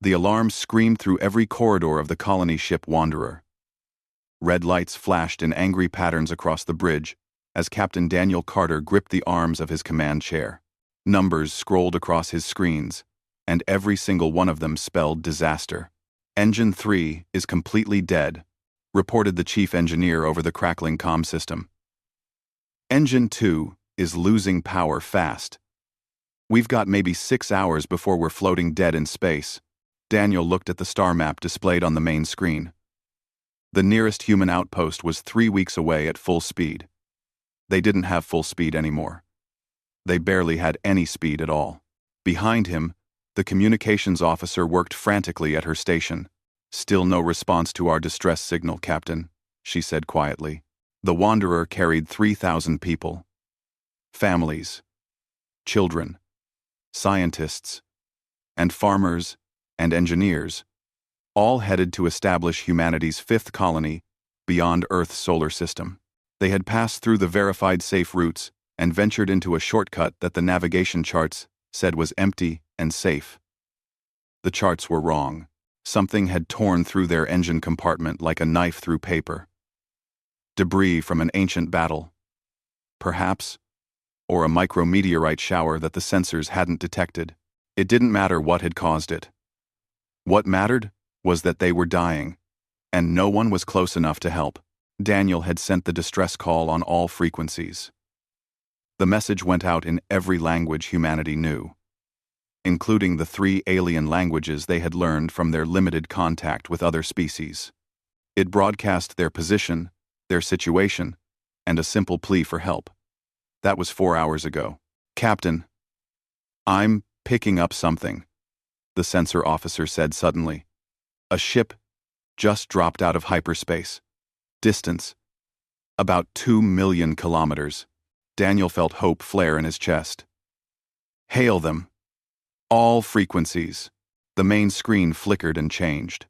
The alarm screamed through every corridor of the colony ship Wanderer. Red lights flashed in angry patterns across the bridge as Captain Daniel Carter gripped the arms of his command chair. Numbers scrolled across his screens, and every single one of them spelled disaster. Engine 3 is completely dead, reported the chief engineer over the crackling comm system. Engine 2 is losing power fast. We've got maybe 6 hours before we're floating dead in space. Daniel looked at the star map displayed on the main screen. The nearest human outpost was 3 weeks away at full speed. They didn't have full speed anymore. They barely had any speed at all. Behind him, the communications officer worked frantically at her station. "Still no response to our distress signal, Captain," she said quietly. The Wanderer carried 3,000 people. Families, children, scientists, and farmers and engineers, all headed to establish humanity's 5th colony beyond Earth's solar system. They had passed through the verified safe routes and ventured into a shortcut that the navigation charts said was empty and safe. The charts were wrong. Something had torn through their engine compartment like a knife through paper. Debris from an ancient battle, perhaps, or a micrometeorite shower that the sensors hadn't detected. It didn't matter what had caused it. What mattered was that they were dying, and no one was close enough to help. Daniel had sent the distress call on all frequencies. The message went out in every language humanity knew, including the 3 alien languages they had learned from their limited contact with other species. It broadcast their position, their situation, and a simple plea for help. That was 4 hours ago. "Captain, I'm picking up something," the sensor officer said suddenly. "A ship just dropped out of hyperspace. Distance, about 2 million kilometers." Daniel felt hope flare in his chest. "Hail them. All frequencies." The main screen flickered and changed.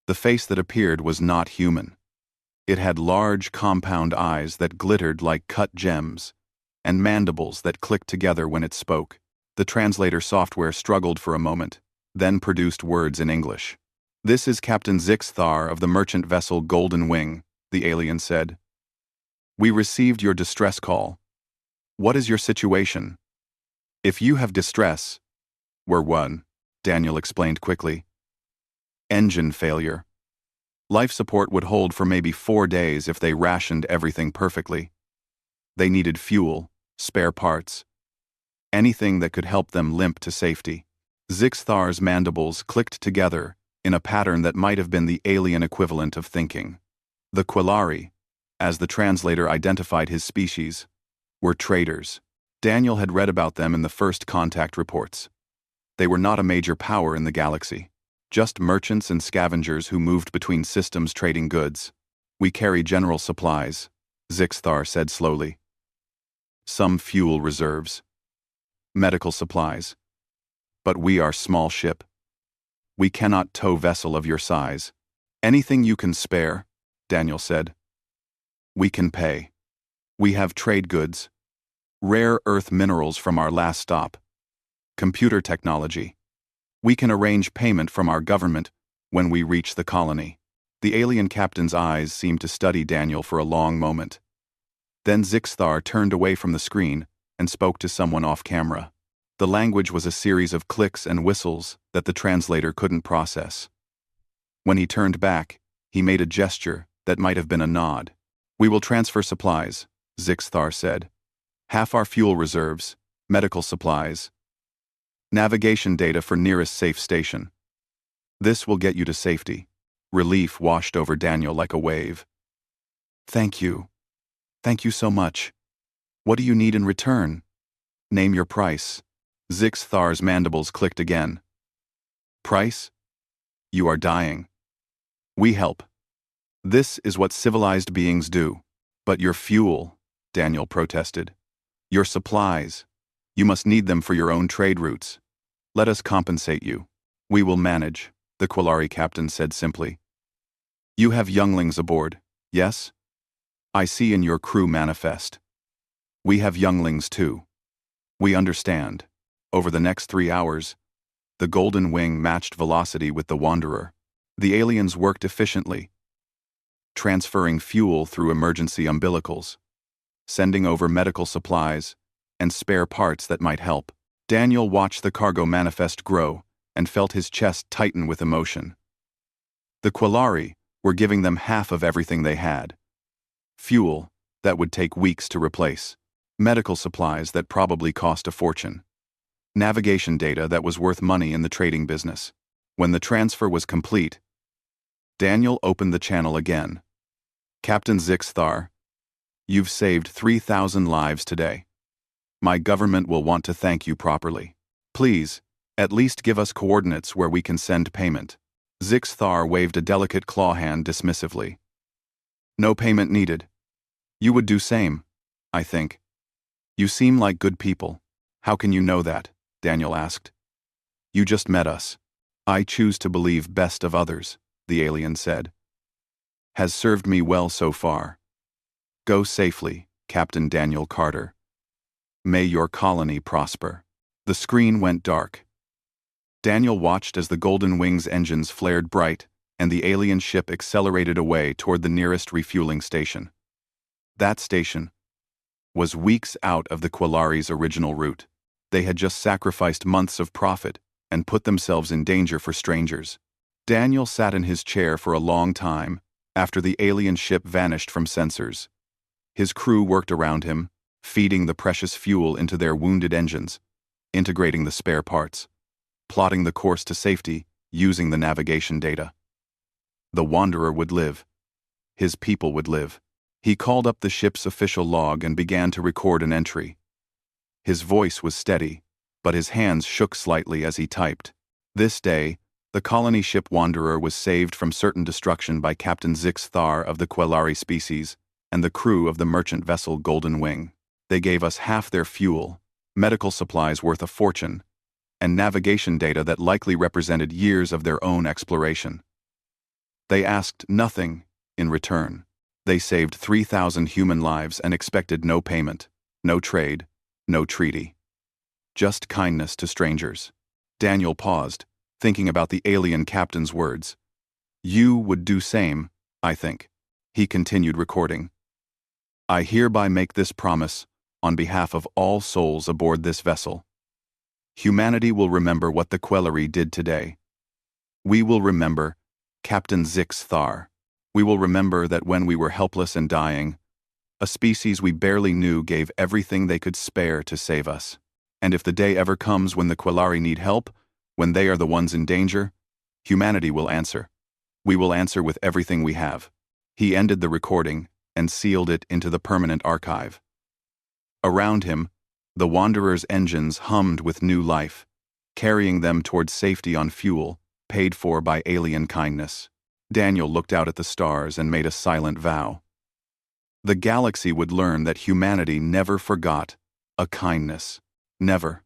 The face that appeared was not human. It had large, compound eyes that glittered like cut gems, and mandibles that clicked together when it spoke. The translator software struggled for a moment, then produced words in English. "This is Captain Zixthar of the merchant vessel Golden Wing," the alien said. "We received your distress call. What is your situation? If you have distress..." "We're one," Daniel explained quickly. "Engine failure. Life support would hold for maybe 4 days if they rationed everything perfectly. They needed fuel, spare parts, anything that could help them limp to safety." Zixthar's mandibles clicked together in a pattern that might have been the alien equivalent of thinking. The Quillari, as the translator identified his species, were traders. Daniel had read about them in the first contact reports. They were not a major power in the galaxy, just merchants and scavengers who moved between systems trading goods. "We carry general supplies," Zixthar said slowly. "Some fuel reserves, medical supplies. But we are small ship. We cannot tow vessel of your size." "Anything you can spare," Daniel said. "We can pay. We have trade goods, rare earth minerals from our last stop, computer technology. We can arrange payment from our government when we reach the colony." The alien captain's eyes seemed to study Daniel for a long moment. Then Zixthar turned away from the screen and spoke to someone off camera. The language was a series of clicks and whistles that the translator couldn't process. When he turned back, he made a gesture that might have been a nod. "We will transfer supplies," Zixthar said. "Half our fuel reserves, medical supplies, navigation data for nearest safe station. This will get you to safety." Relief washed over Daniel like a wave. "Thank you. Thank you so much. What do you need in return? Name your price." Zixthar's mandibles clicked again. "Price? You are dying. We help. This is what civilized beings do." "But your fuel," Daniel protested. "Your supplies. You must need them for your own trade routes. Let us compensate you." "We will manage," the Quillari captain said simply. "You have younglings aboard, yes? I see in your crew manifest. We have younglings too. We understand. Over the next 3 hours, The Golden Wing matched velocity with the Wanderer. The aliens worked efficiently, transferring fuel through emergency umbilicals, sending over medical supplies and spare parts that might help. Daniel watched the cargo manifest grow and felt his chest tighten with emotion. The Quillari were giving them half of everything they had. Fuel that would take weeks to replace. Medical supplies that probably cost a fortune. Navigation data that was worth money in the trading business. When the transfer was complete, Daniel opened the channel again. Captain Zixthar, you've saved 3,000 lives today. My government will want to thank you properly. Please, at least give us coordinates where we can send payment. Zixthar waved a delicate claw hand dismissively. No payment needed. You would do same, I think. You seem like good people. How can you know that? Daniel asked. You just met us. I choose to believe best of others, the alien said. Has served me well so far. Go safely, Captain Daniel Carter. May your colony prosper. The screen went dark. Daniel watched as the Golden Wing's engines flared bright and the alien ship accelerated away toward the nearest refueling station. That station was weeks out of the Quillari's original route. They had just sacrificed months of profit and put themselves in danger for strangers. Daniel sat in his chair for a long time after the alien ship vanished from sensors. His crew worked around him, feeding the precious fuel into their wounded engines, integrating the spare parts, plotting the course to safety using the navigation data. The Wanderer would live. His people would live. He called up the ship's official log and began to record an entry. His voice was steady, but his hands shook slightly as he typed. This day, the colony ship Wanderer was saved from certain destruction by Captain Zixthar of the Quillari species and the crew of the merchant vessel Golden Wing. They gave us half their fuel, medical supplies worth a fortune, and navigation data that likely represented years of their own exploration. They asked nothing in return. They saved 3,000 human lives and expected no payment, no trade, no treaty. Just kindness to strangers. Daniel paused, thinking about the alien captain's words. You would do same, I think. He continued recording. I hereby make this promise on behalf of all souls aboard this vessel. Humanity will remember what the Quillari did today. We will remember Captain Zixthar. We will remember that when we were helpless and dying, a species we barely knew gave everything they could spare to save us. And if the day ever comes when the Quillari need help, when they are the ones in danger, humanity will answer. We will answer with everything we have. He ended the recording and sealed it into the permanent archive. Around him, the Wanderer's engines hummed with new life, carrying them towards safety on fuel, paid for by alien kindness. Daniel looked out at the stars and made a silent vow. The galaxy would learn that humanity never forgot a kindness. Never.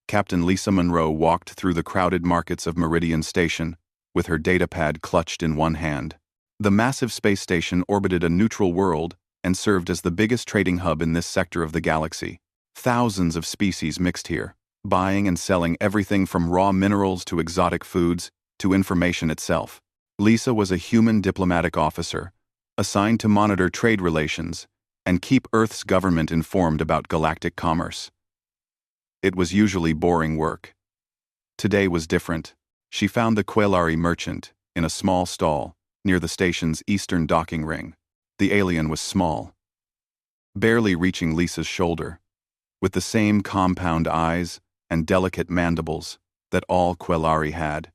Captain Lisa Monroe walked through the crowded markets of Meridian Station, with her datapad clutched in one hand. The massive space station orbited a neutral world and served as the biggest trading hub in this sector of the galaxy. Thousands of species mixed here, buying and selling everything from raw minerals to exotic foods to information itself. Lisa was a human diplomatic officer, assigned to monitor trade relations and keep Earth's government informed about galactic commerce. It was usually boring work. Today was different. She found the Quillari merchant in a small stall near the station's eastern docking ring. The alien was small, barely reaching Lisa's shoulder, with the same compound eyes and delicate mandibles that all Quillari had.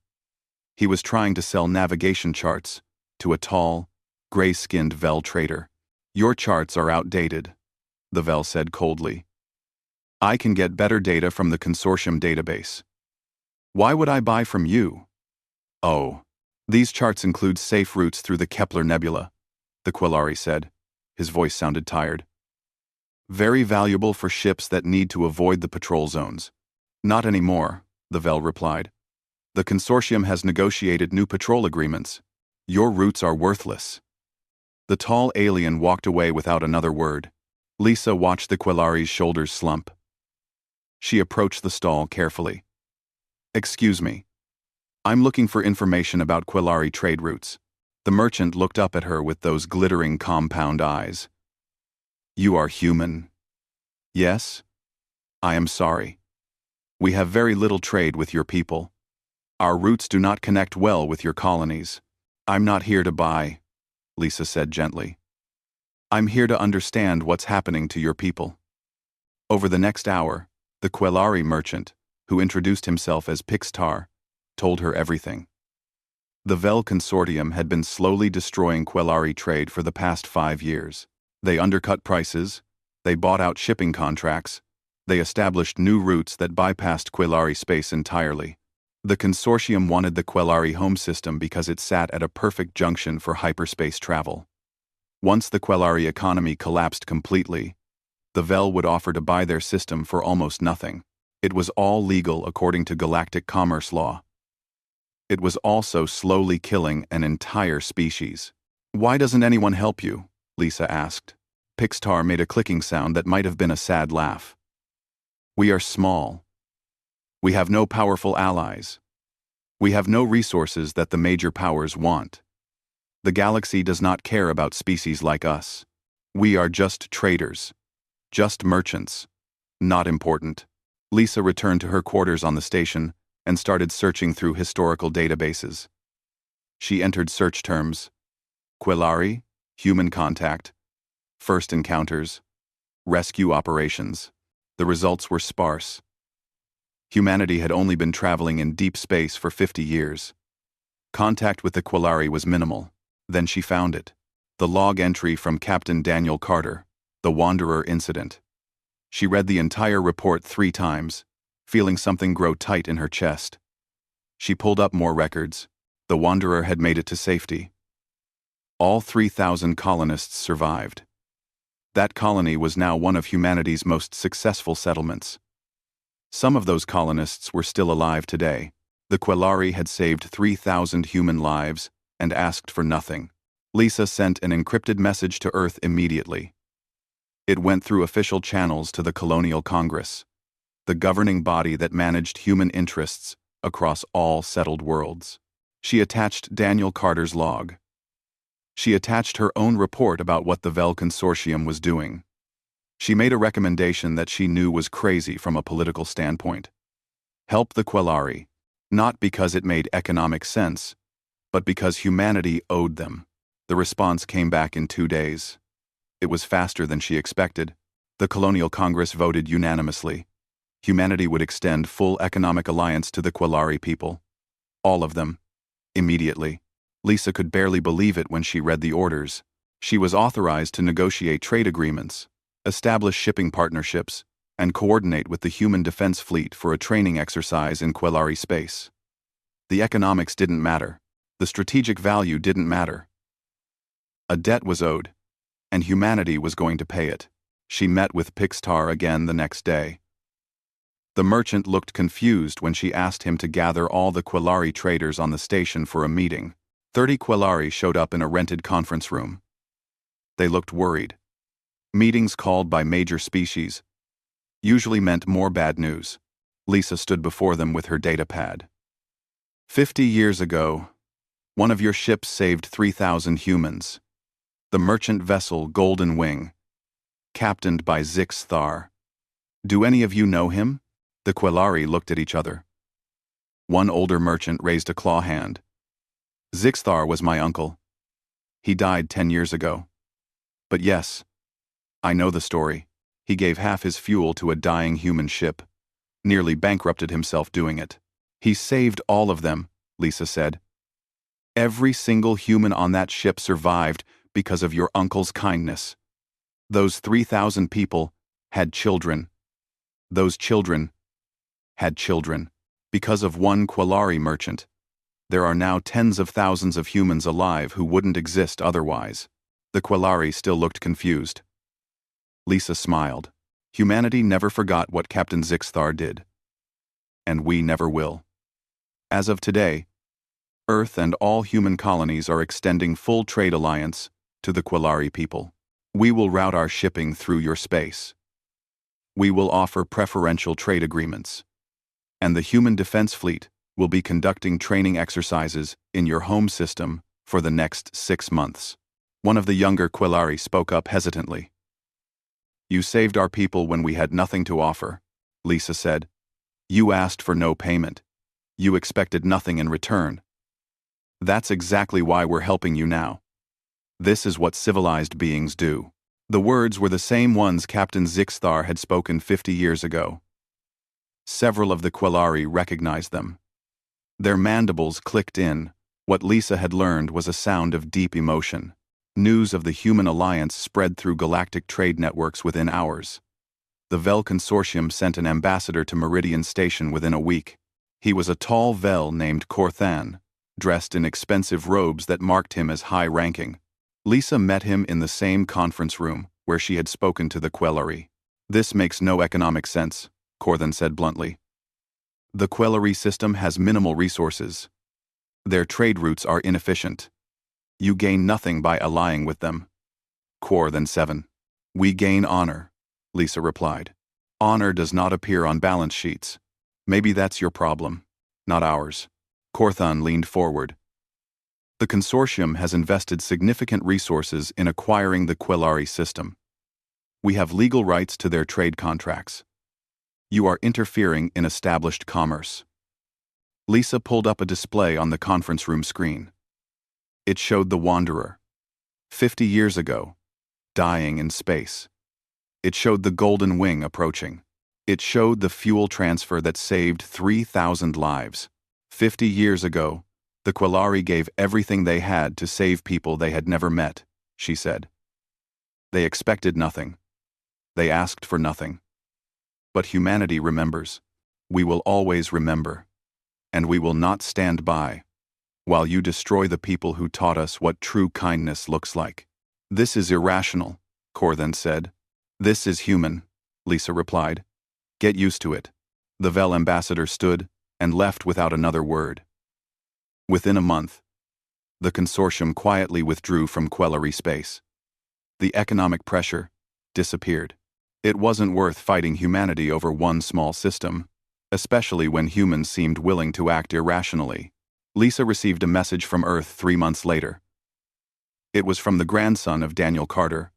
He was trying to sell navigation charts to a tall, gray-skinned Vel trader. Your charts are outdated, the Vel said coldly. I can get better data from the consortium database. Why would I buy from you? Oh, these charts include safe routes through the Kepler Nebula, the Quillari said. His voice sounded tired. Very valuable for ships that need to avoid the patrol zones. Not anymore, the Vel replied. The consortium has negotiated new patrol agreements. Your routes are worthless. The tall alien walked away without another word. Lisa watched the Quillari's shoulders slump. She approached the stall carefully. Excuse me. I'm looking for information about Quillari trade routes. The merchant looked up at her with those glittering compound eyes. You are human? Yes? I am sorry. We have very little trade with your people. Our routes do not connect well with your colonies. I'm not here to buy, Lisa said gently. I'm here to understand what's happening to your people. Over the next hour, the Quillari merchant, who introduced himself as Pixtar, told her everything. The Vel consortium had been slowly destroying Quillari trade for the past 5 years. They undercut prices, they bought out shipping contracts, they established new routes that bypassed Quillari space entirely. The consortium wanted the Quillari home system because it sat at a perfect junction for hyperspace travel. Once the Quillari economy collapsed completely, the Vel would offer to buy their system for almost nothing. It was all legal according to galactic commerce law. It was also slowly killing an entire species. Why doesn't anyone help you? Lisa asked. Pixtar made a clicking sound that might have been a sad laugh. We are small. We have no powerful allies. We have no resources that the major powers want. The galaxy does not care about species like us. We are just traders. Just merchants. Not important. Lisa returned to her quarters on the station and started searching through historical databases. She entered search terms: Quillari, human contact, first encounters, rescue operations. The results were sparse. Humanity had only been traveling in deep space for 50 years. Contact with the Quillari was minimal. Then she found it. The log entry from Captain Daniel Carter, the Wanderer incident. She read the entire report 3 times, feeling something grow tight in her chest. She pulled up more records. The Wanderer had made it to safety. All 3,000 colonists survived. That colony was now one of humanity's most successful settlements. Some of those colonists were still alive today. The Quillari had saved 3,000 human lives and asked for nothing. Lisa sent an encrypted message to Earth immediately. It went through official channels to the Colonial Congress, the governing body that managed human interests across all settled worlds. She attached Daniel Carter's log. She attached her own report about what the Vel Consortium was doing. She made a recommendation that she knew was crazy from a political standpoint. Help the Quillari, not because it made economic sense, but because humanity owed them. The response came back in 2 days. It was faster than she expected. The Colonial Congress voted unanimously. Humanity would extend full economic alliance to the Quillari people. All of them. Immediately. Lisa could barely believe it when she read the orders. She was authorized to negotiate trade agreements, establish shipping partnerships, and coordinate with the human defense fleet for a training exercise in Quillari space. The economics didn't matter. The strategic value didn't matter. A debt was owed, and humanity was going to pay it. She met with Pixtar again the next day. The merchant looked confused when she asked him to gather all the Quillari traders on the station for a meeting. 30 Quillari showed up in a rented conference room. They looked worried. Meetings called by major species usually meant more bad news. Lisa stood before them with her datapad. 50 years ago, one of your ships saved 3,000 humans. The merchant vessel Golden Wing, captained by Zix Thar. Do any of you know him? The Quillari looked at each other. One older merchant raised a claw hand. Zix Thar was my uncle. He died 10 years ago. But yes, I know the story. He gave half his fuel to a dying human ship, nearly bankrupted himself doing it. He saved all of them, Lisa said. Every single human on that ship survived because of your uncle's kindness. Those 3,000 people had children. Those children had children. Because of one Quillari merchant, there are now tens of thousands of humans alive who wouldn't exist otherwise. The Quillari still looked confused. Lisa smiled. Humanity never forgot what Captain Zixthar did. And we never will. As of today, Earth and all human colonies are extending full trade alliance to the Quillari people. We will route our shipping through your space. We will offer preferential trade agreements. And the human defense fleet will be conducting training exercises in your home system for the next 6 months. One of the younger Quillari spoke up hesitantly. You saved our people when we had nothing to offer, Lisa said. You asked for no payment. You expected nothing in return. That's exactly why we're helping you now. This is what civilized beings do. The words were the same ones Captain Zixthar had spoken 50 years ago. Several of the Quillari recognized them. Their mandibles clicked in. What Lisa had learned was a sound of deep emotion. News of the human alliance spread through galactic trade networks within hours. The Vel consortium sent an ambassador to Meridian Station within a week. He was a tall Vel named Corthan, dressed in expensive robes that marked him as high-ranking. Lisa met him in the same conference room where she had spoken to the Quillari. This makes no economic sense, Corthan said bluntly. The Quillari system has minimal resources. Their trade routes are inefficient. You gain nothing by allying with them. Corthan 7. We gain honor, Lisa replied. Honor does not appear on balance sheets. Maybe that's your problem, not ours. Corthan leaned forward. The consortium has invested significant resources in acquiring the Quillari system. We have legal rights to their trade contracts. You are interfering in established commerce. Lisa pulled up a display on the conference room screen. It showed the Wanderer, 50 years ago, dying in space. It showed the Golden Wing approaching. It showed the fuel transfer that saved 3,000 lives. 50 years ago, the Quillari gave everything they had to save people they had never met, she said. They expected nothing. They asked for nothing. But humanity remembers. We will always remember. And we will not stand by while you destroy the people who taught us what true kindness looks like. This is irrational, Corthan said. This is human, Lisa replied. Get used to it. The Vel ambassador stood and left without another word. Within a month, the consortium quietly withdrew from Quillari space. The economic pressure disappeared. It wasn't worth fighting humanity over one small system, especially when humans seemed willing to act irrationally. Lisa received a message from Earth 3 months later. It was from the grandson of Daniel Carter,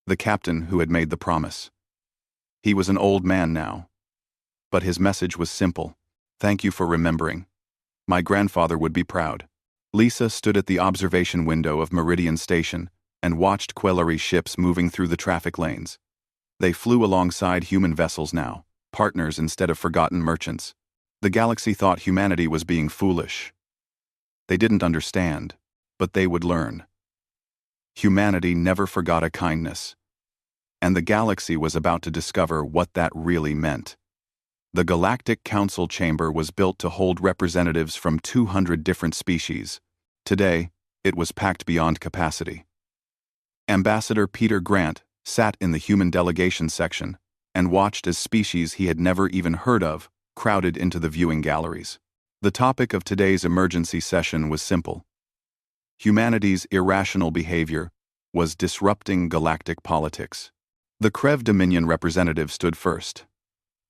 the captain who had made the promise. He was an old man now, but his message was simple. Thank you for remembering. My grandfather would be proud. Lisa stood at the observation window of Meridian Station and watched Quillari ships moving through the traffic lanes. They flew alongside human vessels now, partners instead of forgotten merchants. The galaxy thought humanity was being foolish. They didn't understand, but they would learn. Humanity never forgot a kindness. And the galaxy was about to discover what that really meant. The Galactic Council Chamber was built to hold representatives from 200 different species. Today, it was packed beyond capacity. Ambassador Peter Grant sat in the human delegation section and watched as species he had never even heard of crowded into the viewing galleries. The topic of today's emergency session was simple. Humanity's irrational behavior was disrupting galactic politics. The Krev Dominion representative stood first.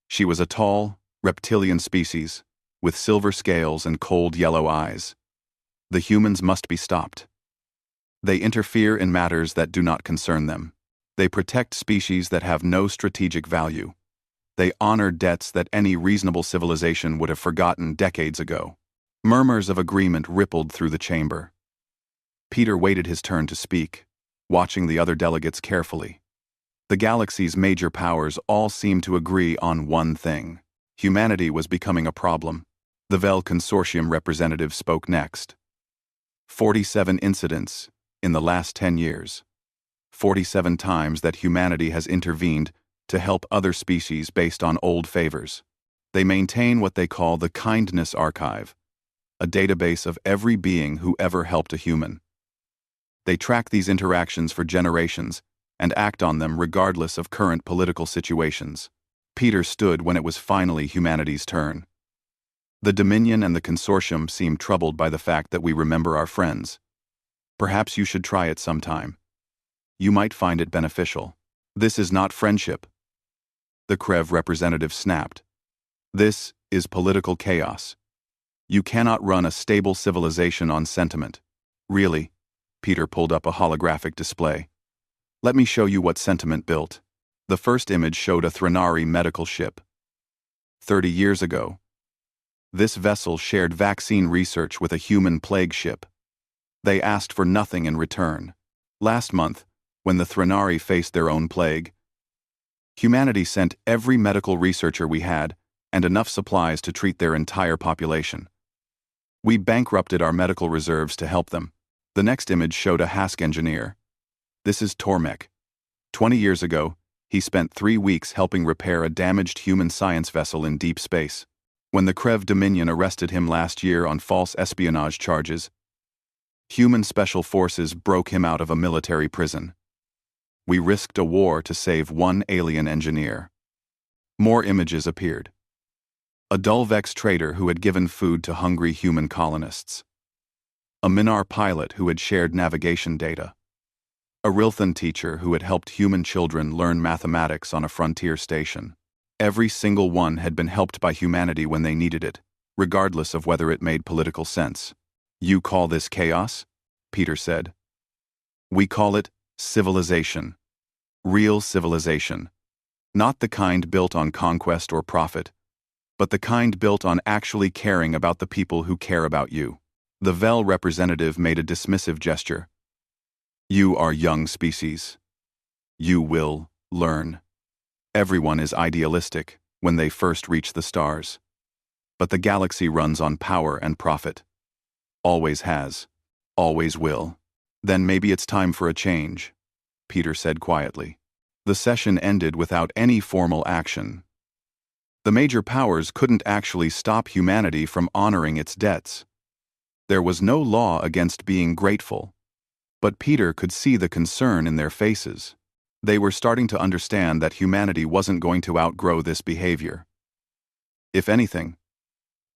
She was a tall, reptilian species, with silver scales and cold yellow eyes. The humans must be stopped. They interfere in matters that do not concern them. They protect species that have no strategic value. They honor debts that any reasonable civilization would have forgotten decades ago. Murmurs of agreement rippled through the chamber. Peter waited his turn to speak, watching the other delegates carefully. The galaxy's major powers all seemed to agree on one thing. Humanity was becoming a problem. The Vel Consortium representative spoke next. 47 incidents in the last 10 years. 47 times that humanity has intervened to help other species based on old favors. They maintain what they call the Kindness Archive, a database of every being who ever helped a human. They track these interactions for generations and act on them regardless of current political situations. Peter stood when it was finally humanity's turn. The Dominion and the Consortium seemed troubled by the fact that we remember our friends. Perhaps you should try it sometime. You might find it beneficial. This is not friendship. The Krev representative snapped. This is political chaos. You cannot run a stable civilization on sentiment. Really? Peter pulled up a holographic display. Let me show you what sentiment built. The first image showed a Threnari medical ship. 30 years ago, this vessel shared vaccine research with a human plague ship. They asked for nothing in return. Last month, when the Threnari faced their own plague, humanity sent every medical researcher we had and enough supplies to treat their entire population. We bankrupted our medical reserves to help them. The next image showed a Hask engineer. This is Tormek. 20 years ago, he spent 3 weeks helping repair a damaged human science vessel in deep space. When the Krev Dominion arrested him last year on false espionage charges, human special forces broke him out of a military prison. We risked a war to save one alien engineer. More images appeared. A Dulvex trader who had given food to hungry human colonists. A Minar pilot who had shared navigation data. A Rilthan teacher who had helped human children learn mathematics on a frontier station. Every single one had been helped by humanity when they needed it, regardless of whether it made political sense. You call this chaos? Peter said. We call it civilization. Real civilization. Not the kind built on conquest or profit, but the kind built on actually caring about the people who care about you. The Vel representative made a dismissive gesture. You are young species. You will learn. Everyone is idealistic when they first reach the stars. But the galaxy runs on power and profit. Always has. Always will. Then maybe it's time for a change, Peter said quietly. The session ended without any formal action. The major powers couldn't actually stop humanity from honoring its debts. There was no law against being grateful, but Peter could see the concern in their faces. They were starting to understand that humanity wasn't going to outgrow this behavior. If anything,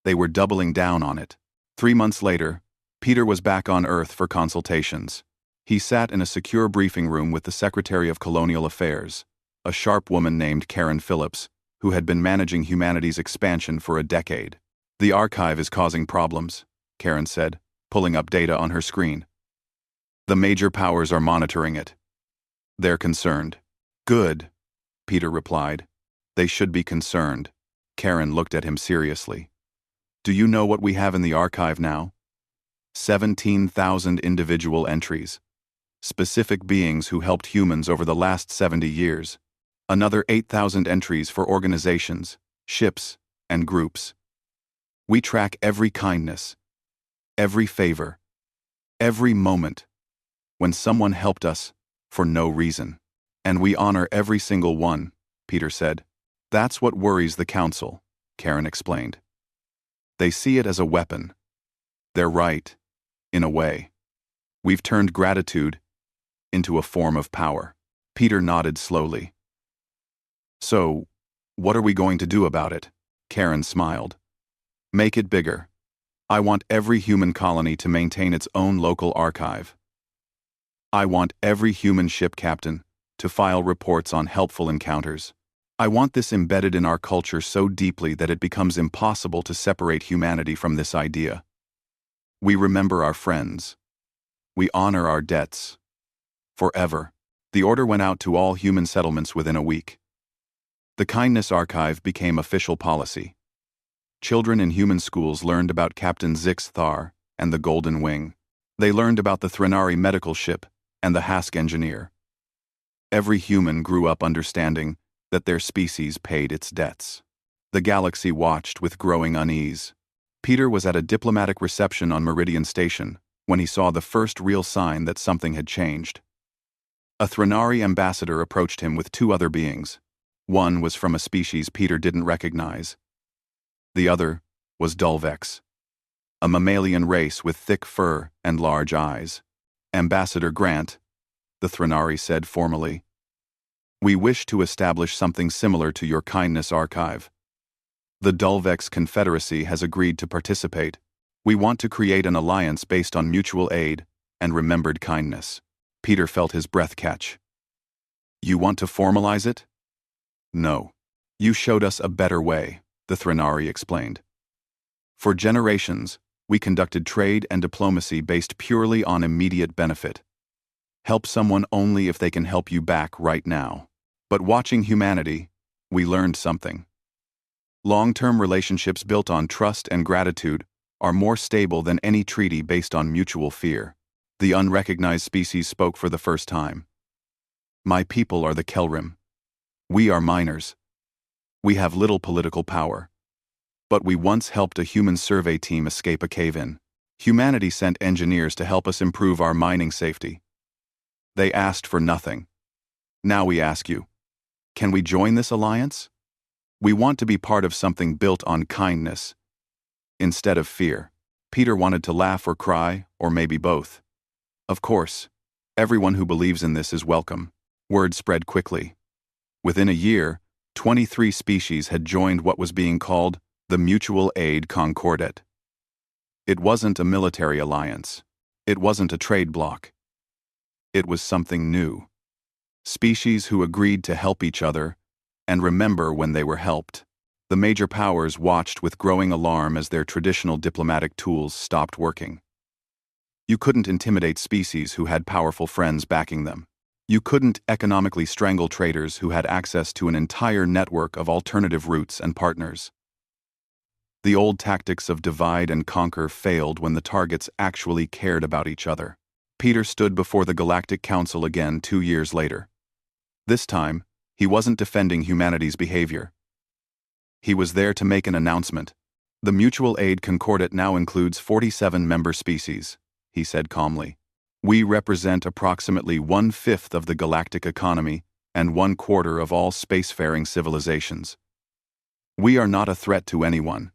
they were doubling down on it. 3 months later, Peter was back on Earth for consultations. He sat in a secure briefing room with the Secretary of Colonial Affairs, a sharp woman named Karen Phillips, who had been managing humanity's expansion for a decade. The archive is causing problems, Karen said, pulling up data on her screen. The major powers are monitoring it. They're concerned. Good, Peter replied. They should be concerned. Karen looked at him seriously. Do you know what we have in the archive now? 17,000 individual entries. Specific beings who helped humans over the last 70 years. Another 8,000 entries for organizations, ships, and groups. We track every kindness, every favor, every moment, when someone helped us for no reason. And we honor every single one, Peter said. That's what worries the Council, Karen explained. They see it as a weapon. They're right, in a way. We've turned gratitude into a form of power. Peter nodded slowly. So, what are we going to do about it? Karen smiled. Make it bigger. I want every human colony to maintain its own local archive. I want every human ship captain to file reports on helpful encounters. I want this embedded in our culture so deeply that it becomes impossible to separate humanity from this idea. We remember our friends. We honor our debts. Forever. The order went out to all human settlements within a week. The Kindness Archive became official policy. Children in human schools learned about Captain Zix Thar and the Golden Wing. They learned about the Threnari medical ship and the Hask engineer. Every human grew up understanding that their species paid its debts. The galaxy watched with growing unease. Peter was at a diplomatic reception on Meridian Station when he saw the first real sign that something had changed. A Threnari ambassador approached him with 2 other beings. One was from a species Peter didn't recognize. The other was Dulvex, a mammalian race with thick fur and large eyes. Ambassador Grant, the Threnari said formally, we wish to establish something similar to your Kindness Archive. The Dulvex Confederacy has agreed to participate. We want to create an alliance based on mutual aid and remembered kindness. Peter felt his breath catch. You want to formalize it? No. You showed us a better way, the Threnari explained. For generations, we conducted trade and diplomacy based purely on immediate benefit. Help someone only if they can help you back right now. But watching humanity, we learned something. Long-term relationships built on trust and gratitude are more stable than any treaty based on mutual fear. The unrecognized species spoke for the first time. My people are the Kelrim. We are miners. We have little political power. But we once helped a human survey team escape a cave-in. Humanity sent engineers to help us improve our mining safety. They asked for nothing. Now we ask you, can we join this alliance? We want to be part of something built on kindness, instead of fear. Peter wanted to laugh or cry, or maybe both. Of course, everyone who believes in this is welcome. Word spread quickly. Within a year, 23 species had joined what was being called the Mutual Aid Concordat. It wasn't a military alliance. It wasn't a trade bloc. It was something new. Species who agreed to help each other and remember when they were helped. The major powers watched with growing alarm as their traditional diplomatic tools stopped working. You couldn't intimidate species who had powerful friends backing them. You couldn't economically strangle traders who had access to an entire network of alternative routes and partners. The old tactics of divide and conquer failed when the targets actually cared about each other. Peter stood before the Galactic Council again 2 years later. This time, he wasn't defending humanity's behavior. He was there to make an announcement. The Mutual Aid Concordat now includes 47 member species, he said calmly. We represent approximately 1/5 of the galactic economy and 1/4 of all spacefaring civilizations. We are not a threat to anyone.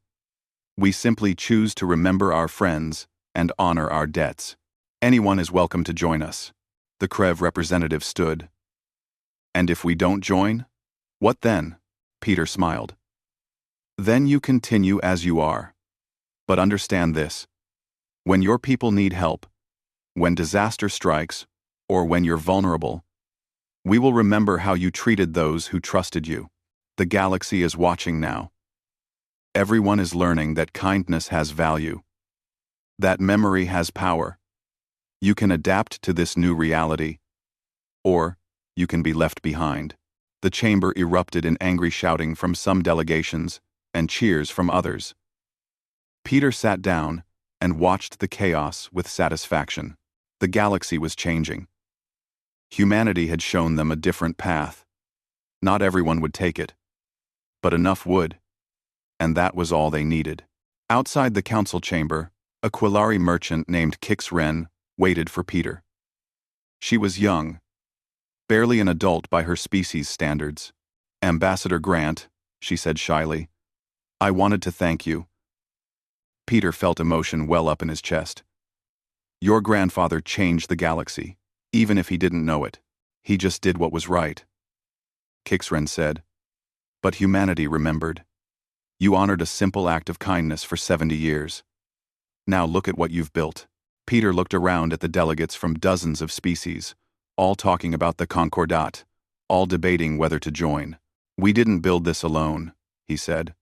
We simply choose to remember our friends and honor our debts. Anyone is welcome to join us. The Krev representative stood. And if we don't join? What then? Peter smiled. Then you continue as you are. But understand this. When your people need help, when disaster strikes, or when you're vulnerable, we will remember how you treated those who trusted you. The galaxy is watching now. Everyone is learning that kindness has value. That memory has power. You can adapt to this new reality, or you can be left behind. The chamber erupted in angry shouting from some delegations and cheers from others. Peter sat down and watched the chaos with satisfaction. The galaxy was changing. Humanity had shown them a different path. Not everyone would take it, but enough would. And that was all they needed. Outside the council chamber, a Quillari merchant named Kix Ren waited for Peter. She was young, barely an adult by her species standards. Ambassador Grant, she said shyly, I wanted to thank you. Peter felt emotion well up in his chest. Your grandfather changed the galaxy, even if he didn't know it. He just did what was right. Kix Ren said, but humanity remembered. You honored a simple act of kindness for 70 years. Now look at what you've built. Peter looked around at the delegates from dozens of species, all talking about the concordat, all debating whether to join. We didn't build this alone, he said.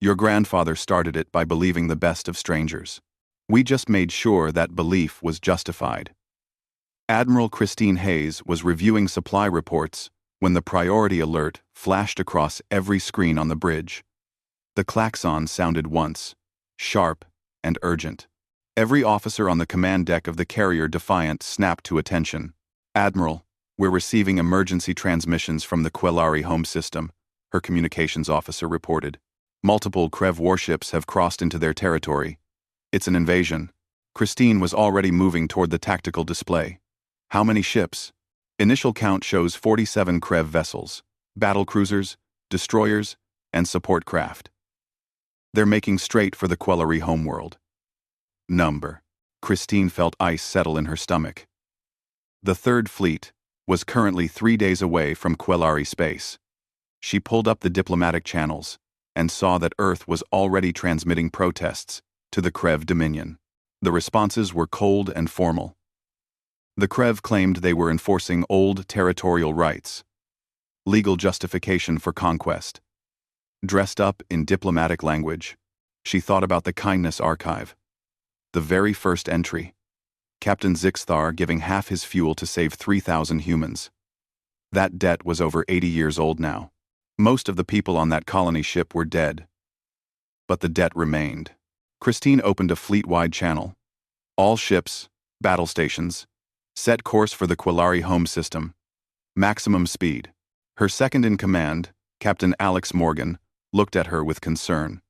Your grandfather started it by believing the best of strangers. We just made sure that belief was justified. Admiral Christine Hayes was reviewing supply reports when the priority alert flashed across every screen on the bridge. The klaxon sounded once, sharp and urgent. Every officer on the command deck of the carrier Defiant snapped to attention. Admiral, we're receiving emergency transmissions from the Quillari home system, her communications officer reported. Multiple Krev warships have crossed into their territory. It's an invasion. Christine was already moving toward the tactical display. How many ships? Initial count shows 47 Krev vessels, battle cruisers, destroyers, and support craft. They're making straight for the Quillari homeworld. Number. Christine felt ice settle in her stomach. The Third Fleet was currently 3 days away from Quillari space. She pulled up the diplomatic channels and saw that Earth was already transmitting protests to the Krev Dominion. The responses were cold and formal. The Krev claimed they were enforcing old territorial rights, legal justification for conquest, Dressed up in diplomatic language, she thought about the kindness archive. The very first entry. Captain Zixthar giving half his fuel to save 3,000 humans. That debt was over 80 years old now. Most of the people on that colony ship were dead. But the debt remained. Christine opened a fleet-wide channel. All ships, battle stations, set course for the Quillari home system. Maximum speed. Her second-in-command, Captain Alex Morgan, looked at her with concern.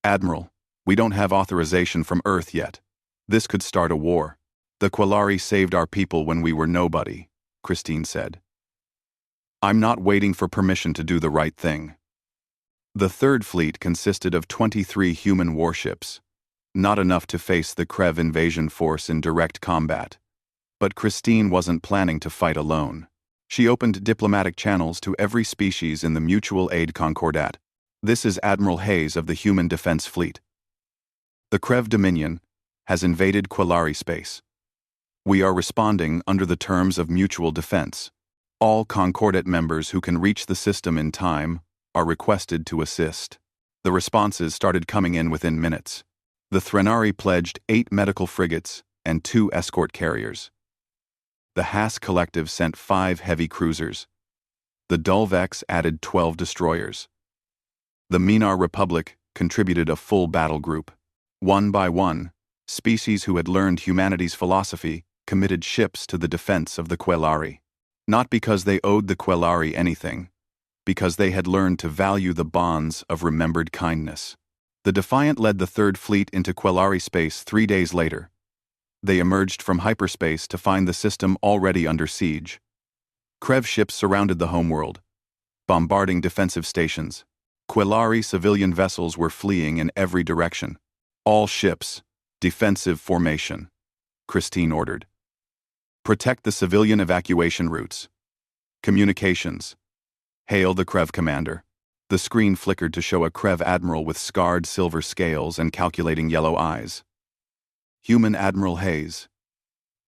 "Admiral, we don't have authorization from Earth yet. This could start a war. The Quillari saved our people when we were nobody," Christine said. "I'm not waiting for permission to do the right thing." The Third Fleet consisted of 23 human warships, not enough to face the Krev invasion force in direct combat. But Christine wasn't planning to fight alone. She opened diplomatic channels to every species in the Mutual Aid Concordat. "This is Admiral Hayes of the Human Defense Fleet. The Krev Dominion has invaded Quillari space. We are responding under the terms of mutual defense. All Concordat members who can reach the system in time are requested to assist." The responses started coming in within minutes. The Threnari pledged 8 medical frigates and 2 escort carriers. The Haas Collective sent 5 heavy cruisers. The Dulvex added 12 destroyers. The Minar Republic contributed a full battle group. One by one, species who had learned humanity's philosophy committed ships to the defense of the Quillari. Not because they owed the Quillari anything, because they had learned to value the bonds of remembered kindness. The Defiant led the Third Fleet into Quillari space 3 days later. They emerged from hyperspace to find the system already under siege. Krev ships surrounded the homeworld, bombarding defensive stations. Quillari civilian vessels were fleeing in every direction. "All ships, defensive formation," Christine ordered. "Protect the civilian evacuation routes. Communications. Hail the Krev commander." The screen flickered to show a Krev admiral with scarred silver scales and calculating yellow eyes. "Human Admiral Hayes,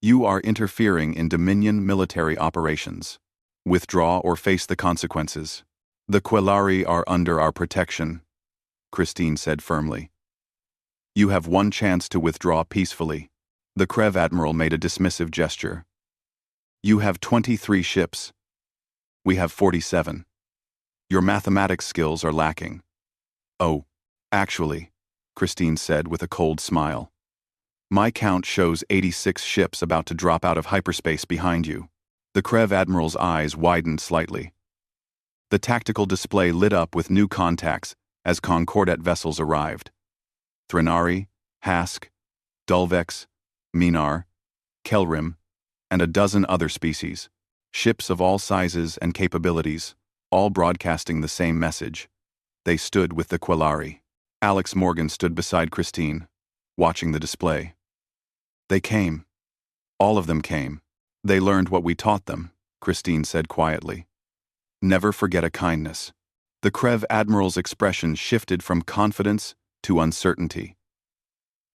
you are interfering in Dominion military operations. Withdraw or face the consequences. The Quillari are under our protection," Christine said firmly. "You have one chance to withdraw peacefully." The Krev admiral made a dismissive gesture. "You have 23 ships. We have 47. Your mathematics skills are lacking." "Oh, actually," Christine said with a cold smile. "My count shows 86 ships about to drop out of hyperspace behind you." The Krev admiral's eyes widened slightly. The tactical display lit up with new contacts as Concordat vessels arrived. Threnari, Hask, Dulvex, Minar, Kelrim, and a dozen other species, ships of all sizes and capabilities, all broadcasting the same message. They stood with the Quillari. Alex Morgan stood beside Christine, watching the display. "They came. All of them came. They learned what we taught them," Christine said quietly. "Never forget a kindness." The Krev admiral's expression shifted from confidence to uncertainty.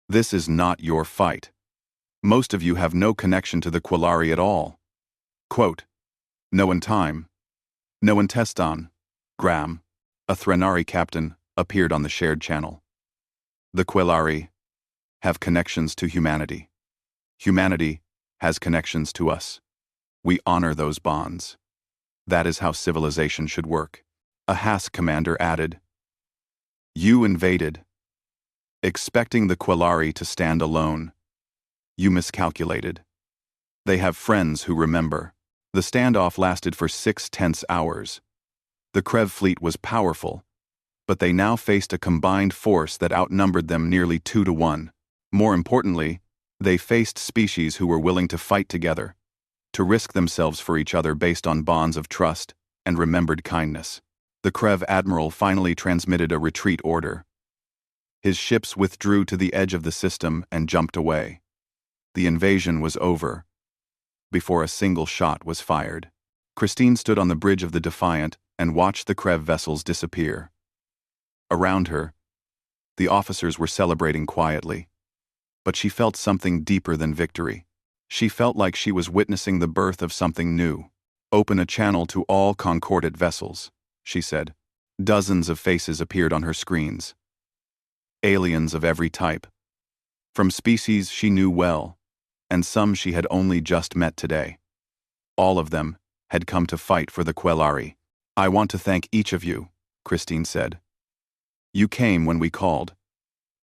"This is not your fight. Most of you have no connection to the Quillari at all. Quote, no in time, no in Teston, Graham, a Threnari captain, appeared on the shared channel. The Quillari have connections to humanity. Humanity has connections to us. We honor those bonds. That is how civilization should work." A Hask commander added, "You invaded, expecting the Quillari to stand alone. You miscalculated. They have friends who remember." The standoff lasted for 6 tense hours. The Krev fleet was powerful, but they now faced a combined force that outnumbered them nearly 2 to 1. More importantly, they faced species who were willing to fight together, to risk themselves for each other based on bonds of trust and remembered kindness. The Krev admiral finally transmitted a retreat order. His ships withdrew to the edge of the system and jumped away. The invasion was over before a single shot was fired. Christine stood on the bridge of the Defiant and watched the Krev vessels disappear. Around her, the officers were celebrating quietly, but she felt something deeper than victory. She felt like she was witnessing the birth of something new. "Open a channel to all Concordat vessels," she said. Dozens of faces appeared on her screens. Aliens of every type. From species she knew well, and some she had only just met today. All of them had come to fight for the Quillari. "I want to thank each of you," Christine said. "You came when we called.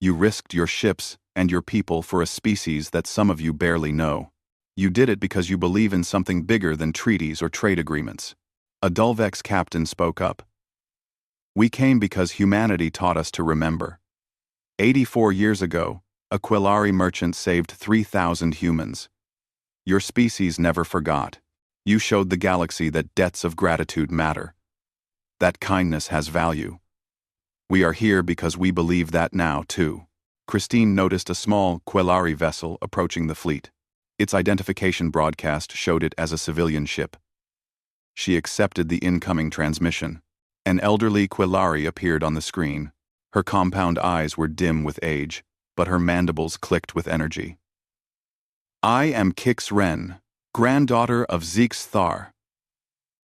You risked your ships and your people for a species that some of you barely know. You did it because you believe in something bigger than treaties or trade agreements." A Dulvex captain spoke up. "We came because humanity taught us to remember. 84 years ago, a Quillari merchant saved 3,000 humans. Your species never forgot. You showed the galaxy that debts of gratitude matter. That kindness has value. We are here because we believe that now, too." Christine noticed a small Quillari vessel approaching the fleet. Its identification broadcast showed it as a civilian ship. She accepted the incoming transmission. An elderly Quillari appeared on the screen. Her compound eyes were dim with age, but her mandibles clicked with energy. "I am Kix Ren, granddaughter of Zeeks Thar,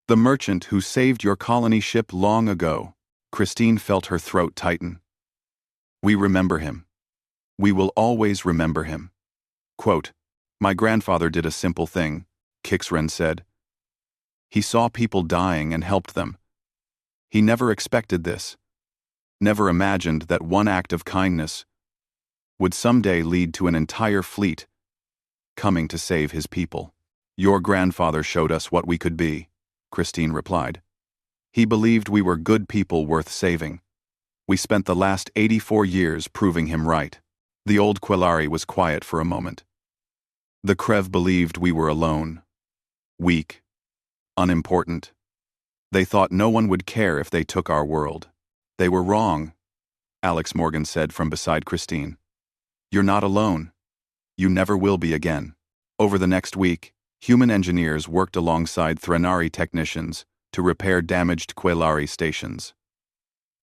the merchant who saved your colony ship long ago." Christine felt her throat tighten. "We remember him. We will always remember him." Quote, "My grandfather did a simple thing," Kixren said. "He saw people dying and helped them. He never expected this, never imagined that one act of kindness would someday lead to an entire fleet coming to save his people." "Your grandfather showed us what we could be," Christine replied. "He believed we were good people worth saving. We spent the last 84 years proving him right." The old Quillari was quiet for a moment. "The Krev believed we were alone, weak, unimportant. They thought no one would care if they took our world. They were wrong," Alex Morgan said from beside Christine. "You're not alone. You never will be again." Over the next week, human engineers worked alongside Threnari technicians to repair damaged Quillari stations.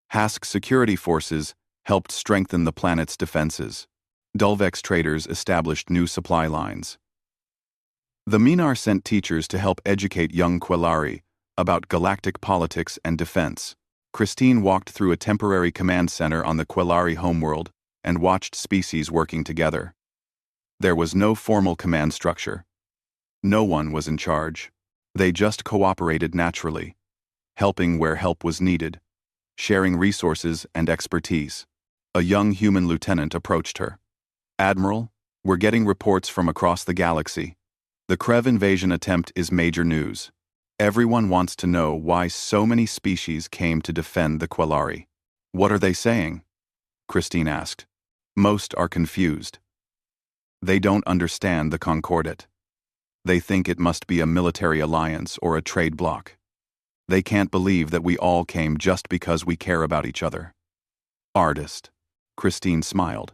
Hask security forces helped strengthen the planet's defenses. Dulvex traders established new supply lines. The Minar sent teachers to help educate young Quillari about galactic politics and defense. Christine walked through a temporary command center on the Quillari homeworld and watched species working together. There was no formal command structure. No one was in charge. They just cooperated naturally, helping where help was needed, sharing resources and expertise. A young human lieutenant approached her. "Admiral, we're getting reports from across the galaxy. The Krev invasion attempt is major news. Everyone wants to know why so many species came to defend the Quillari." "What are they saying?" Christine asked. "Most are confused. They don't understand the concordat. They think it must be a military alliance or a trade bloc. They can't believe that we all came just because we care about each other." "Artist," Christine smiled.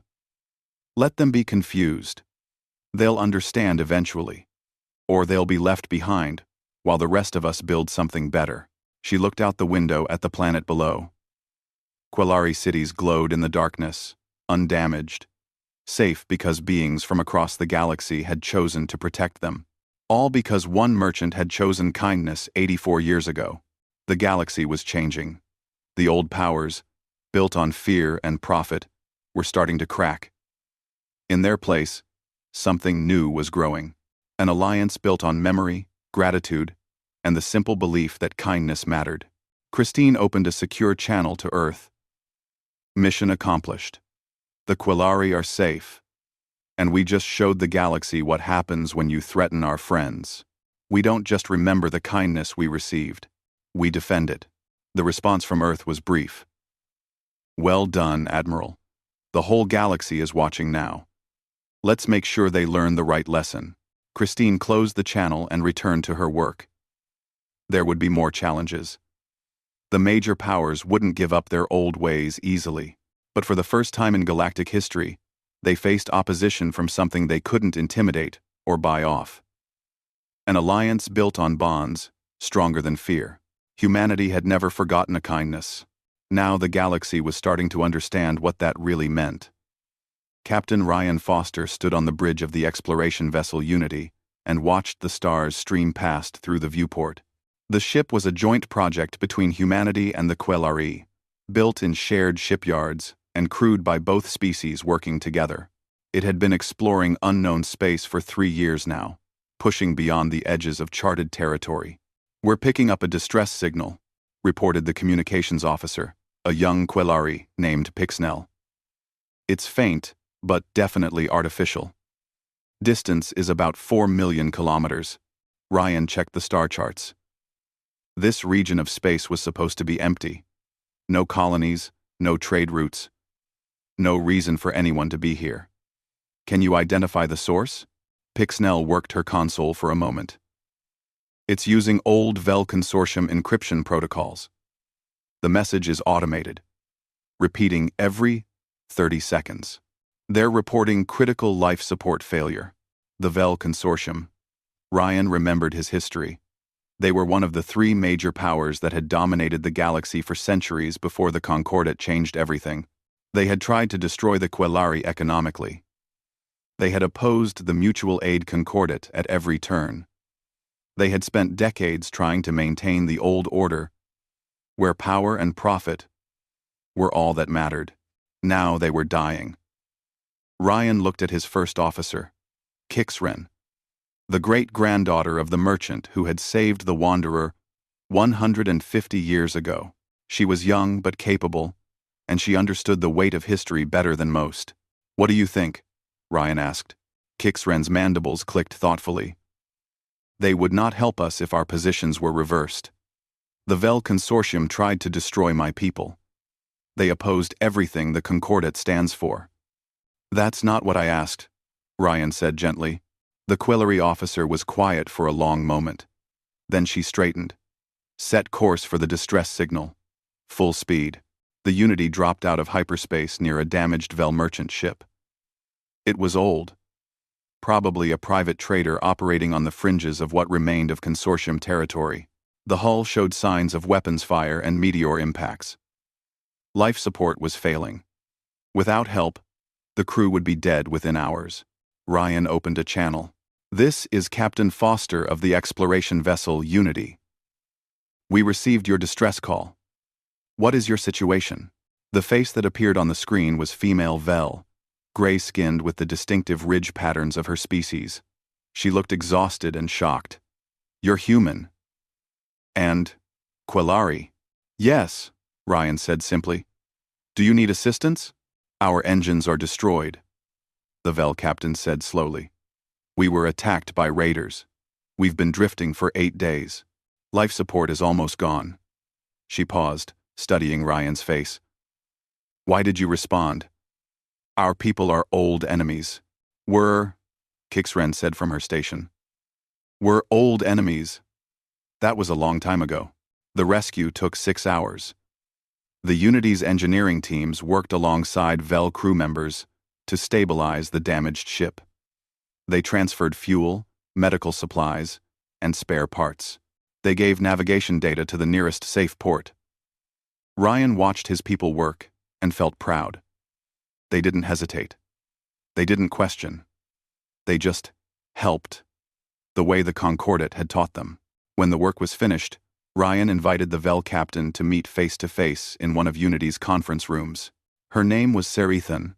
"Let them be confused. They'll understand eventually. Or they'll be left behind, while the rest of us build something better." She looked out the window at the planet below. Quillari cities glowed in the darkness, undamaged, safe because beings from across the galaxy had chosen to protect them. All because one merchant had chosen kindness 84 years ago. The galaxy was changing. The old powers, built on fear and profit, were starting to crack. In their place, something new was growing. An alliance built on memory, gratitude, and the simple belief that kindness mattered. Christine opened a secure channel to Earth. "Mission accomplished. The Quillari are safe. And we just showed the galaxy what happens when you threaten our friends. We don't just remember the kindness we received. We defend it." The response from Earth was brief. "Well done, Admiral. The whole galaxy is watching now. Let's make sure they learn the right lesson." Christine closed the channel and returned to her work. There would be more challenges. The major powers wouldn't give up their old ways easily. But for the first time in galactic history, they faced opposition from something they couldn't intimidate or buy off. An alliance built on bonds, stronger than fear. Humanity had never forgotten a kindness. Now the galaxy was starting to understand what that really meant. Captain Ryan Foster stood on the bridge of the exploration vessel Unity and watched the stars stream past through the viewport. The ship was a joint project between humanity and the Quillari, built in shared shipyards and crewed by both species working together. It had been exploring unknown space for 3 years now, pushing beyond the edges of charted territory. "We're picking up a distress signal," reported the communications officer, a young Quillari named Pixnell. "It's faint, but definitely artificial. Distance is about 4 million kilometers." Ryan checked the star charts. This region of space was supposed to be empty. No colonies, no trade routes. No reason for anyone to be here. "Can you identify the source?" Pixnell worked her console for a moment. "It's using old VEL consortium encryption protocols. The message is automated, repeating every 30 seconds. They're reporting critical life support failure." The VEL consortium. Ryan remembered his history. They were one of the 3 major powers that had dominated the galaxy for centuries before the concordat changed everything. They had tried to destroy the Quillari economically. They had opposed the mutual aid concordat at every turn. They had spent decades trying to maintain the old order, where power and profit were all that mattered. Now they were dying. Ryan looked at his first officer, Kixren, the great-granddaughter of the merchant who had saved the Wanderer 150 years ago. She was young but capable, and she understood the weight of history better than most. "What do you think?" Ryan asked. Kixren's mandibles clicked thoughtfully. "They would not help us if our positions were reversed. The VEL consortium tried to destroy my people. They opposed everything the concordat stands for." "That's not what I asked," Ryan said gently. The Quillari officer was quiet for a long moment. Then she straightened. "Set course for the distress signal. Full speed." The Unity dropped out of hyperspace near a damaged VEL merchant ship. It was old. Probably a private trader operating on the fringes of what remained of consortium territory. The hull showed signs of weapons fire and meteor impacts. Life support was failing. Without help, the crew would be dead within hours. Ryan opened a channel. "This is Captain Foster of the exploration vessel Unity. We received your distress call. What is your situation?" The face that appeared on the screen was female VEL, gray-skinned with the distinctive ridge patterns of her species. She looked exhausted and shocked. "You're human." "And Quillari?" "Yes," Ryan said simply. "Do you need assistance?" "Our engines are destroyed," the VEL captain said slowly. "We were attacked by raiders. We've been drifting for 8 days. Life support is almost gone." She paused, studying Ryan's face. "Why did you respond?" "Our people are old enemies." Kixren said from her station. "We're old enemies." That was a long time ago. The rescue took 6 hours. The Unity's engineering teams worked alongside VEL crew members to stabilize the damaged ship. They transferred fuel, medical supplies, and spare parts. They gave navigation data to the nearest safe port. Ryan watched his people work and felt proud. They didn't hesitate. They didn't question. They just helped, the way the concordat had taught them. When the work was finished, Ryan invited the VEL captain to meet face-to-face in one of Unity's conference rooms. Her name was Serithan,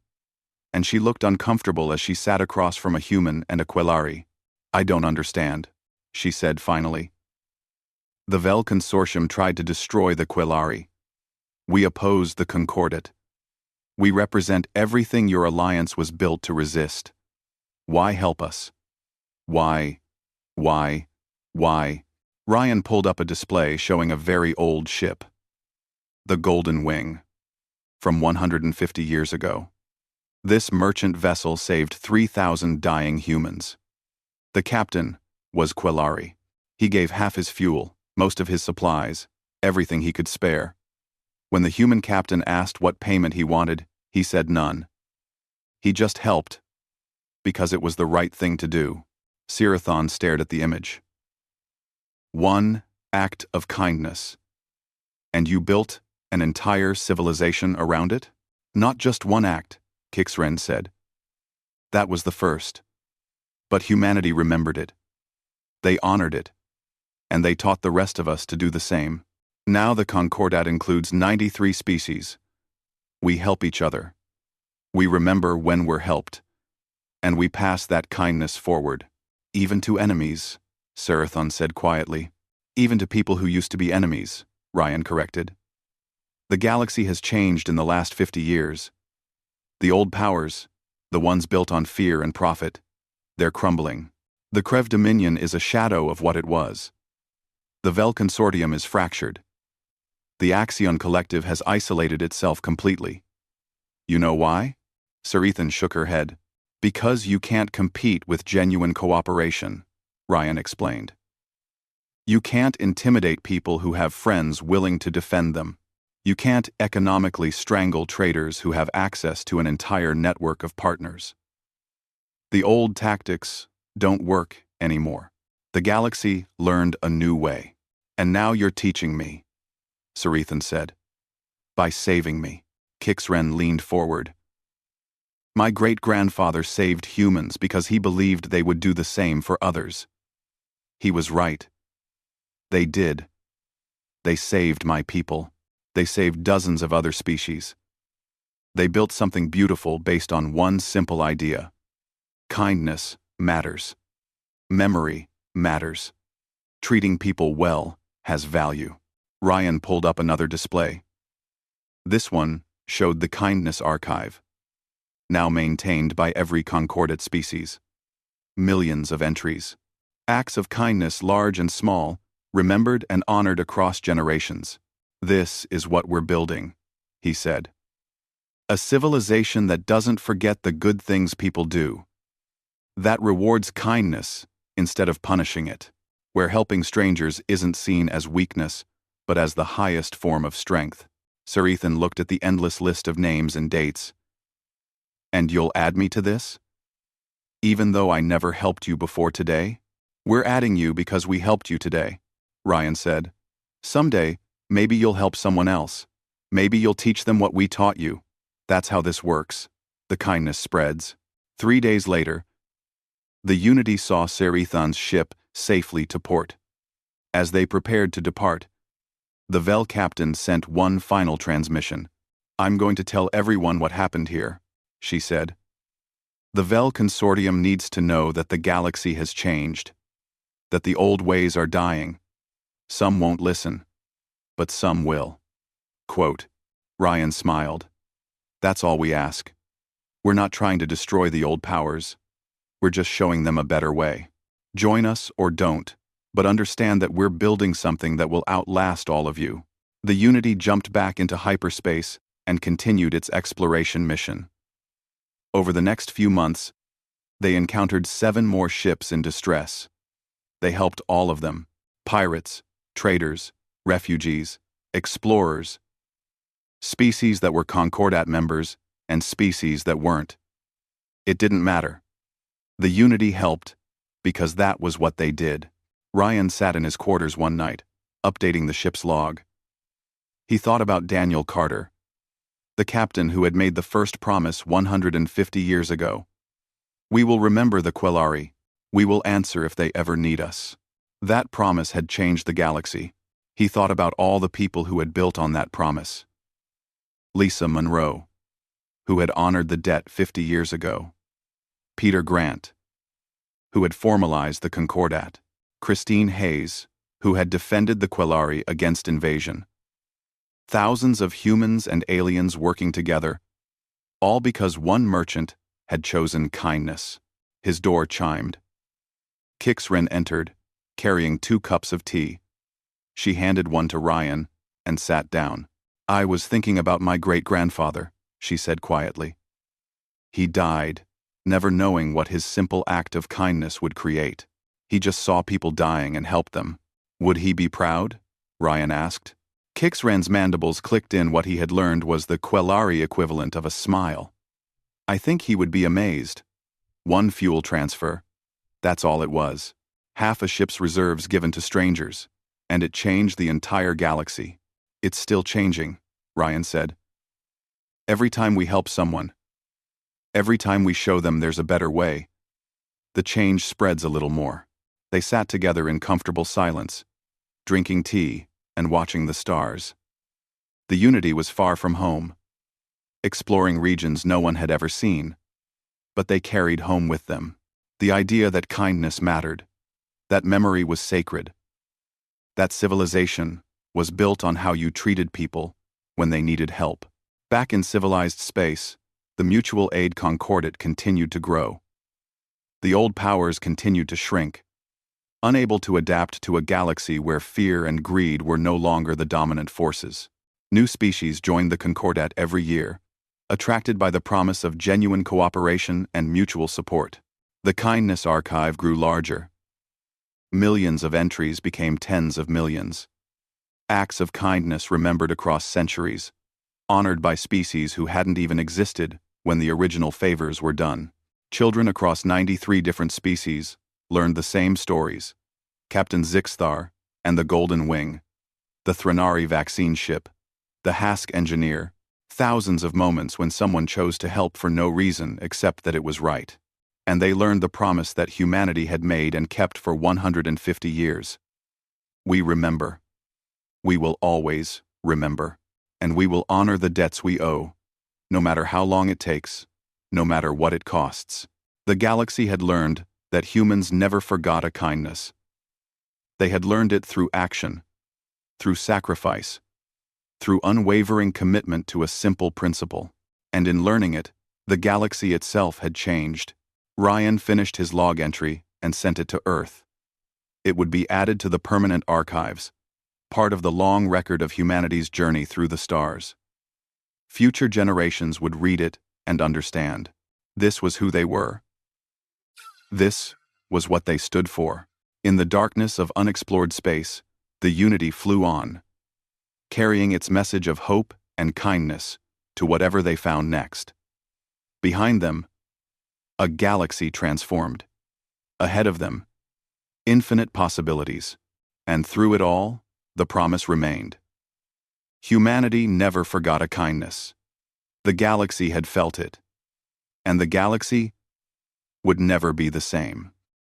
and she looked uncomfortable as she sat across from a human and a Quillari. "I don't understand," she said finally. "The VEL consortium tried to destroy the Quillari. We opposed the concordat. We represent everything your alliance was built to resist. Why help us? Why? Ryan pulled up a display showing a very old ship. The Golden Wing. From 150 years ago. This merchant vessel saved 3,000 dying humans. The captain was Quillari. He gave half his fuel, most of his supplies, everything he could spare. When the human captain asked what payment he wanted, he said none. He just helped, because it was the right thing to do. Serithan stared at the image. One act of kindness. And you built an entire civilization around it? Not just one act, Kixren said. That was the first. But humanity remembered it. They honored it. and they taught the rest of us to do the same. Now the concordat includes 93 species. We help each other. We remember when we're helped. And we pass that kindness forward. Even to enemies, Serathon said quietly. Even to people who used to be enemies, Ryan corrected. The galaxy has changed in the last 50 years. The old powers, the ones built on fear and profit, they're crumbling. The Krev Dominion is a shadow of what it was. The Vel Consortium is fractured. The Axion Collective has isolated itself completely. You know why? Serathon shook her head. Because you can't compete with genuine cooperation, Ryan explained. You can't intimidate people who have friends willing to defend them. You can't economically strangle traitors who have access to an entire network of partners. The old tactics don't work anymore. The galaxy learned a new way. And now you're teaching me, Serathon said. By saving me. Kixren leaned forward. My great-grandfather saved humans because he believed they would do the same for others. He was right. They did. They saved my people. They saved dozens of other species. They built something beautiful based on one simple idea. Kindness matters. Memory matters. Treating people well has value. Ryan pulled up another display. This one showed the Kindness Archive, now maintained by every concordat species. Millions of entries. Acts of kindness large and small, remembered and honored across generations. This is what we're building, he said. A civilization that doesn't forget the good things people do. That rewards kindness instead of punishing it. Where helping strangers isn't seen as weakness, but as the highest form of strength. Serathon looked at the endless list of names and dates. And you'll add me to this? Even though I never helped you before today? We're adding you because we helped you today, Ryan said. Someday, maybe you'll help someone else. Maybe you'll teach them what we taught you. That's how this works. The kindness spreads. 3 days later, the Unity saw Serathon's ship safely to port. As they prepared to depart, the Vel captain sent one final transmission. I'm going to tell everyone what happened here, she said. The Vel Consortium needs to know that the galaxy has changed, that the old ways are dying. Some won't listen, but some will. Quote, Ryan smiled. That's all we ask. We're not trying to destroy the old powers. We're just showing them a better way. Join us or don't, but understand that we're building something that will outlast all of you. The Unity jumped back into hyperspace and continued its exploration mission. Over the next few months, they encountered 7 more ships in distress. They helped all of them: pirates, traders, refugees, explorers, species that were concordat members and species that weren't. It didn't matter. The Unity helped because that was what they did. Ryan sat in his quarters one night, updating the ship's log. He thought about Daniel Carter, the captain who had made the first promise 150 years ago. We will remember the Quillari. We will answer if they ever need us. That promise had changed the galaxy. He thought about all the people who had built on that promise. Lisa Monroe, who had honored the debt 50 years ago. Peter Grant, who had formalized the concordat. Christine Hayes, who had defended the Quillari against invasion. Thousands of humans and aliens working together, all because one merchant had chosen kindness. His door chimed. Kixren entered, carrying 2 cups of tea. She handed one to Ryan and sat down. I was thinking about my great-grandfather, she said quietly. He died, never knowing what his simple act of kindness would create. He just saw people dying and helped them. Would he be proud? Ryan asked. Kixren's mandibles clicked in. What he had learned was the Quillari equivalent of a smile. I think he would be amazed. 1 fuel transfer. That's all it was. Half a ship's reserves given to strangers. And it changed the entire galaxy. It's still changing, Ryan said. Every time we help someone, every time we show them there's a better way, the change spreads a little more. They sat together in comfortable silence, drinking tea, and watching the stars. The Unity was far from home, exploring regions no one had ever seen, but they carried home with them the idea that kindness mattered, that memory was sacred, that civilization was built on how you treated people when they needed help. Back in civilized space, the mutual aid concordat continued to grow. The old powers continued to shrink, unable to adapt to a galaxy where fear and greed were no longer the dominant forces. New species joined the concordat every year, attracted by the promise of genuine cooperation and mutual support. The kindness archive grew larger. Millions of entries became tens of millions. Acts of kindness remembered across centuries, honored by species who hadn't even existed when the original favors were done. Children across 93 different species learned the same stories: Captain Zixthar and the Golden Wing, the Threnari vaccine ship, the Hask engineer, thousands of moments when someone chose to help for no reason except that it was right. And they learned the promise that humanity had made and kept for 150 years. We remember. We will always remember. And we will honor the debts we owe, no matter how long it takes, no matter what it costs. The galaxy had learned that humans never forgot a kindness. They had learned it through action, through sacrifice, through unwavering commitment to a simple principle. And in learning it, the galaxy itself had changed. Ryan finished his log entry and sent it to Earth. It would be added to the permanent archives, part of the long record of humanity's journey through the stars. Future generations would read it and understand. This was who they were. This was what they stood for. In the darkness of unexplored space, the Unity flew on, carrying its message of hope and kindness to whatever they found next. Behind them, a galaxy transformed. Ahead of them, infinite possibilities. And through it all, the promise remained. Humanity never forgot a kindness. The galaxy had felt it. And the galaxy would never be the same.